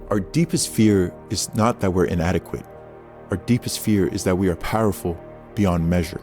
Our deepest fear is not that we're inadequate. Our deepest fear is that we are powerful beyond measure.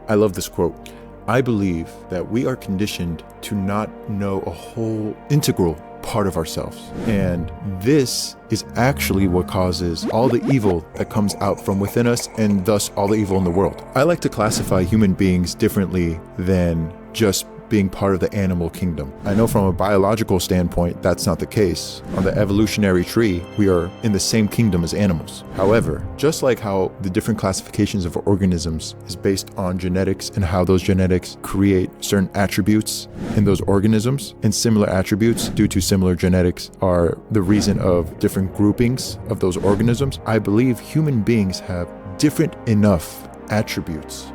I love this quote. I believe that we are conditioned to not know a whole integral part of ourselves. And this is actually what causes all the evil that comes out from within us, and thus all the evil in the world. I like to classify human beings differently than just being part of the animal kingdom. I know from a biological standpoint, that's not the case. On the evolutionary tree, we are in the same kingdom as animals. However, just like how the different classifications of organisms is based on genetics and how those genetics create certain attributes in those organisms, and similar attributes due to similar genetics are the reason of different groupings of those organisms, I believe human beings have different enough attributes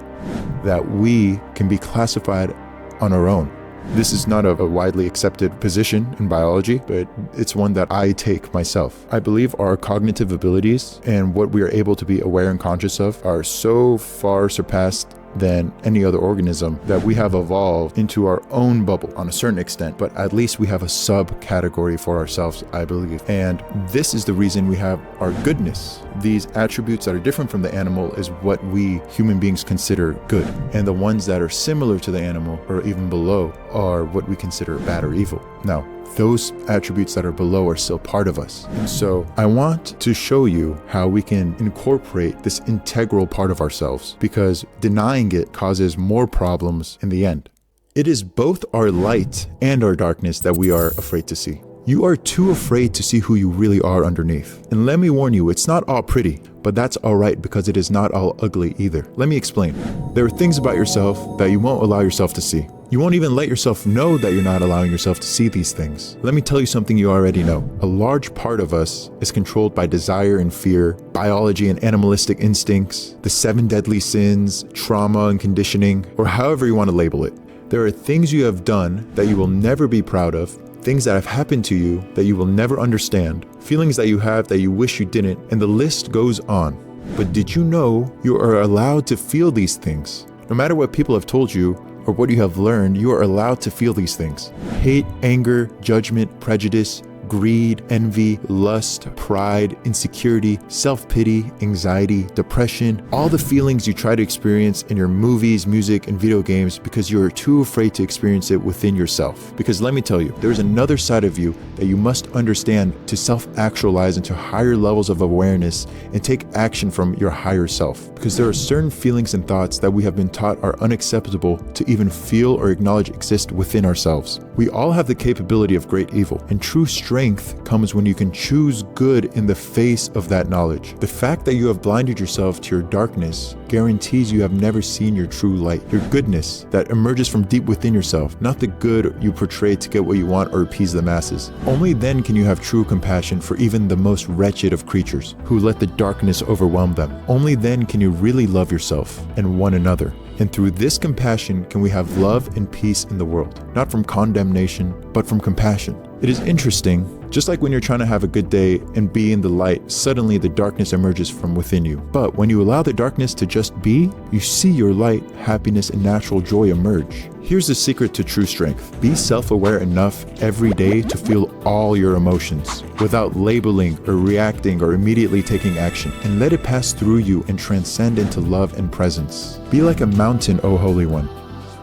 that we can be classified on our own. This is not a widely accepted position in biology, but it's one that I take myself. I believe our cognitive abilities and what we are able to be aware and conscious of are so far surpassed than any other organism that we have evolved into our own bubble on a certain extent, but at least we have a subcategory for ourselves, I believe. And this is the reason we have our goodness. These attributes that are different from the animal is what we human beings consider good. And the ones that are similar to the animal or even below are what we consider bad or evil. Now, those attributes that are below are still part of us. And so I want to show you how we can incorporate this integral part of ourselves, because denying it causes more problems in the end. It is both our light and our darkness that we are afraid to see. You are too afraid to see who you really are underneath. And let me warn you, it's not all pretty, but that's all right because it is not all ugly either. Let me explain. There are things about yourself that you won't allow yourself to see. You won't even let yourself know that you're not allowing yourself to see these things. Let me tell you something you already know. A large part of us is controlled by desire and fear, biology and animalistic instincts, the 7 deadly sins, trauma and conditioning, or however you want to label it. There are things you have done that you will never be proud of, things that have happened to you that you will never understand, feelings that you have that you wish you didn't, and the list goes on. But did you know you are allowed to feel these things? No matter what people have told you or what you have learned, you are allowed to feel these things. Hate, anger, judgment, prejudice, greed, envy, lust, pride, insecurity, self-pity, anxiety, depression, all the feelings you try to experience in your movies, music, and video games because you are too afraid to experience it within yourself. Because let me tell you, there's another side of you that you must understand to self-actualize into higher levels of awareness and take action from your higher self. Because there are certain feelings and thoughts that we have been taught are unacceptable to even feel or acknowledge exist within ourselves. We all have the capability of great evil, and true strength comes when you can choose good in the face of that knowledge. The fact that you have blinded yourself to your darkness guarantees you have never seen your true light, your goodness that emerges from deep within yourself, not the good you portray to get what you want or appease the masses. Only then can you have true compassion for even the most wretched of creatures who let the darkness overwhelm them. Only then can you really love yourself and one another. And through this compassion can we have love and peace in the world, not from condemnation, but from compassion. It is interesting, just like when you're trying to have a good day and be in the light, suddenly the darkness emerges from within you. But when you allow the darkness to just be, you see your light, happiness, and natural joy emerge. Here's the secret to true strength. Be self-aware enough every day to feel all your emotions without labeling or reacting or immediately taking action, and let it pass through you and transcend into love and presence. Be like a mountain, O Holy One,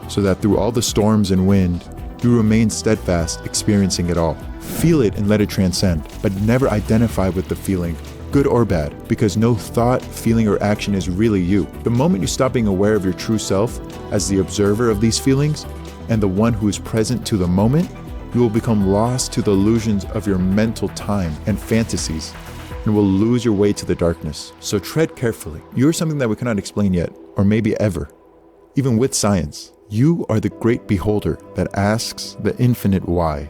so that through all the storms and wind, you remain steadfast, experiencing it all. Feel it and let it transcend, but never identify with the feeling, good or bad, because no thought, feeling, or action is really you. The moment you stop being aware of your true self as the observer of these feelings and the one who is present to the moment, you will become lost to the illusions of your mental time and fantasies and will lose your way to the darkness. So tread carefully. You are something that we cannot explain yet, or maybe ever, even with science. You are the great beholder that asks the infinite why.